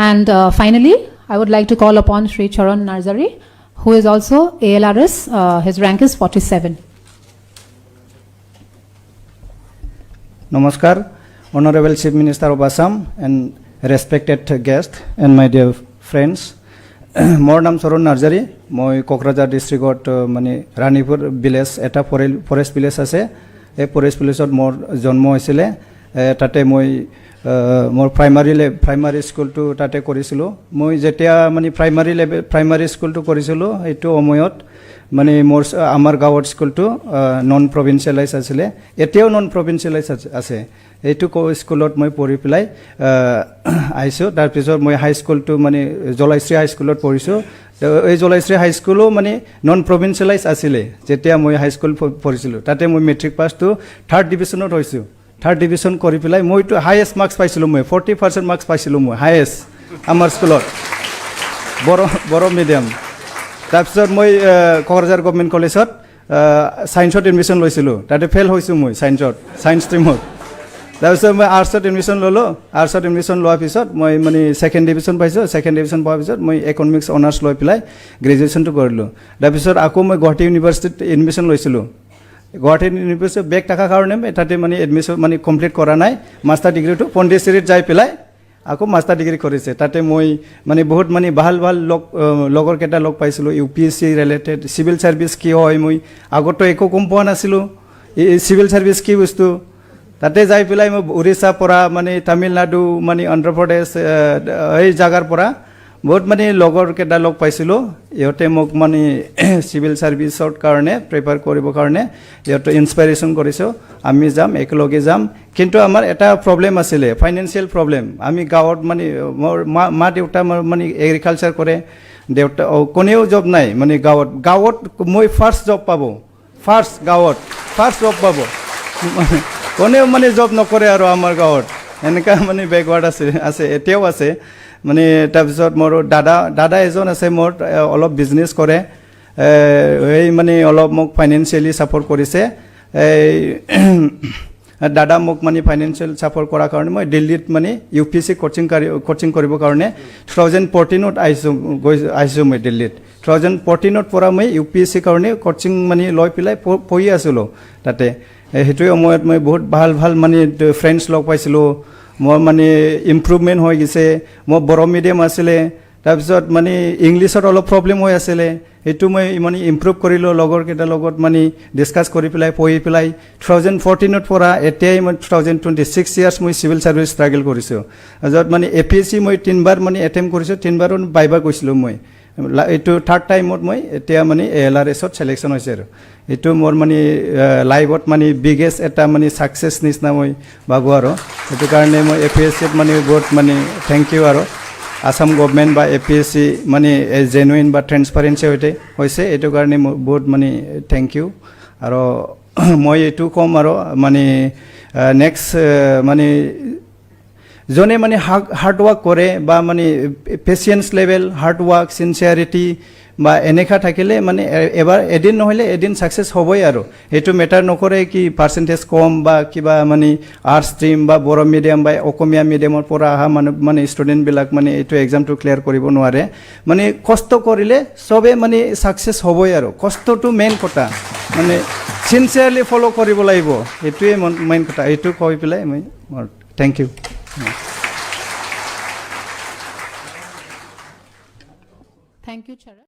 And finally, I would like to call upon Sri Charan Narzari, who is also ALRS. His rank is 47. Namaskar, Honorable Chief Minister of Assam and respected guest and my dear friends. More naam Charan Narzari, moi Kokrajhar district mani Ranipur village eta forest village ase. এই forest village মোৰ জন্ম হৈছিলে তাতে মই মোৰ primary স্কুলটো তাতে কৰিছিলোঁ মই যেতিয়া মানে প্ৰাইমাৰী স্কুলটো কৰিছিলোঁ এইটো সময়ত মানে মোৰ আমাৰ গাঁৱৰ স্কুলটো নন প্ৰভিন্সিয়েলাইজ আছিলে এতিয়াও নন প্ৰভিন্সিয়েলাইজ আছে এইটো স্কুলত মই পঢ়ি পেলাই আহিছোঁ তাৰপিছত মই হাই স্কুলটো মানে জলাইশ্ৰী হাই স্কুলত পঢ়িছোঁ এই জলাইশ্ৰী হাই স্কুলো মানে নন প্ৰভিন্সিয়েলাইজ আছিলে যেতিয়া মই হাই স্কুল পঢ়িছিলোঁ তাতে মই মেট্ৰিক পাছটো 3rd ডিভিজনত হৈছোঁ 3rd ডিভিজন কৰি পেলাই মইতো হাইয়েষ্ট মাৰ্কছ পাইছিলোঁ মই 40% মাৰ্কছ পাইছিলোঁ মই হাইয়েষ্ট আমাৰ স্কুলত বড়ো মিডিয়াম তাৰপিছত মই কোকৰাঝাৰ গভৰ্ণমেণ্ট কলেজত ছায়েন্সত এডমিশ্যন লৈছিলোঁ তাতে ফেইল হৈছোঁ মই ছায়েন্স ষ্ট্ৰীমত তাৰপিছত মই আৰ্টছত এডমিশ্যন ল'লোঁ আৰ্টছত এডমিশ্যন লোৱাৰ পিছত মই মানে 2nd ডিভিজন পাইছোঁ 2nd ডিভিজন পোৱাৰ পিছত মই ইকনমিক্স অনাৰ্ছ লৈ পেলাই গ্ৰেজুৱেশ্যনটো কৰিলোঁ তাৰপিছত আকৌ মই গুৱাহাটী ইউনিভাৰ্চিটিত এডমিশ্যন লৈছিলোঁ গুৱাহাটী ইউনিভাৰ্চিটিত বেক থকাৰ কাৰণে তাতে মানে এডমিশ্যন মানে কমপ্লিট কৰা নাই মাষ্টাৰ ডিগ্ৰীটো পণ্ডিচেৰীত যাই পেলাই আকৌ মাষ্টাৰ ডিগ্ৰী কৰিছে তাতে মই মানে বহুত মানে ভাল লগৰ কেইটা লগ পাইছিলোঁ UPSC ৰিলেটেড চিভিল ছাৰ্ভিচ কি হয় মই আগতো একো গম পোৱা নাছিলোঁ এই চিভিল ছাৰ্ভিচ কি বস্তু তাতে যাই পেলাই মই উৰিষ্যাৰ পৰা মানে তামিলনাডু মানে অন্ধ্ৰপ্ৰদেশ এই জাগাৰ পৰা বহুত মানে লগৰ কেইটা লগ পাইছিলোঁ ইহঁতে মোক মানে চিভিল ছাৰ্ভিচৰ কাৰণে প্ৰিপেয়াৰ কৰিবৰ কাৰণে ইহঁতে ইনস্পাইৰেশ্যন কৰিছোঁ আমি যাম একেলগে যাম কিন্তু আমাৰ এটা প্ৰব্লেম আছিলে ফাইনেন্সিয়েল প্ৰব্লেম আমি গাঁৱত মানে মোৰ মা দেউতা মানে এগ্ৰিকালচাৰ কৰে দেউতা কোনেও জব নাই মানে গাঁৱত মই ফাৰ্ষ্ট জব পাব কোনেও মানে জব নকৰে আৰু আমাৰ গাঁৱত এনেকুৱা মানে বেকৱাৰ্ড আছে এতিয়াও আছে মানে তাৰপিছত মোৰ দাদা এজন আছে মোৰ অলপ বিজনেছ কৰে এই মানে অলপ মোক ফাইনেন্সিয়েলি ছাপৰ্ট কৰিছে দাদা মোক মানে ফাইনেন্সিয়েল ছাপৰ্ট কৰাৰ কাৰণে মই দিল্লীত মানে UPSC কোচিং কৰিবৰ কাৰণে 2014ত আহিছোঁ মই দিল্লীত 2014ৰ পৰা মই UPSC কাৰণে কোচিং মানে লৈ পেলাই পঢ়ি আছিলোঁ তাতে সেইটোৱে সময়ত মই বহুত ভাল মানে ফ্ৰেণ্ডছ লগ পাইছিলোঁ মোৰ মানে ইম্প্ৰুভমেণ্ট হৈ গৈছে মোৰ বড়ো মিডিয়াম আছিলে তাৰপিছত মানে ইংলিছত অলপ প্ৰব্লেম হৈ আছিলে সেইটো মই মানে ইম্প্ৰুভ কৰিলোঁ লগৰ কেইটাৰ লগত মানে ডিছকাছ কৰি পেলাই পঢ়ি পেলাই 2014ৰ পৰা এতিয়াই মই 2026 ইয়াৰ্ছ মই চিভিল ছাৰ্ভিচ ষ্ট্ৰাগল কৰিছোঁ য'ত মানে APSC মই 3বাৰ মানে এটেম্প কৰিছোঁ 3বাৰো বাইবাৰ গৈছিলোঁ মই এইটো 3rd টাইমত মই এতিয়া মানে ALRSত ছিলেকশ্যন হৈছে আৰু এইটো মোৰ মানে লাইফত মানে বিগেষ্ট এটা মানে ছাকচেছ নিচিনা মই ভাবোঁ আৰু সেইটো কাৰণে মই APSCত মানে বহুত মানে থেংক ইউ আৰু আসাম গভৰ্ণমেণ্ট বা APSC মানে জেনুইন বা ট্ৰেন্সপাৰেঞ্চি হৈছে এইটো কাৰণে মই বহুত মানে থেংক ইউ আৰু মই এইটো ক'ম আৰু মানে নেক্সট মানে যোনে মানে হাৰ্ড ৱাৰ্ক কৰে বা মানে পেচিয়েন্স লেভেল হাৰ্ড ৱাৰ্ক চিনচিয়াৰিটি বা এনেকা থাকিলে মানে এদিন নহ'লে এদিন ছাকচেছ হ'বই আৰু এইটো মেটাৰ নকৰে কি পাৰ্চেণ্টেজ কম বা কিবা মানে আৰ্টছ ষ্ট্ৰীম বা বড়ো মিডিয়াম বা অসমীয়া মিডিয়ামৰ পৰা অহা মানে ষ্টুডেণ্টবিলাক মানে এইটো এক্সামটো ক্লিয়াৰ কৰিব নোৱাৰে মানে কষ্ট কৰিলে চবে মানে ছাকচেছ হ'বই আৰু কষ্টটো মেইন কথা মানে চিনচিয়াৰলি ফ'ল' কৰিব লাগিব এইটোৱে মেইন কথা এইটো কৈ পেলাই মই thank you Thank you, Charan.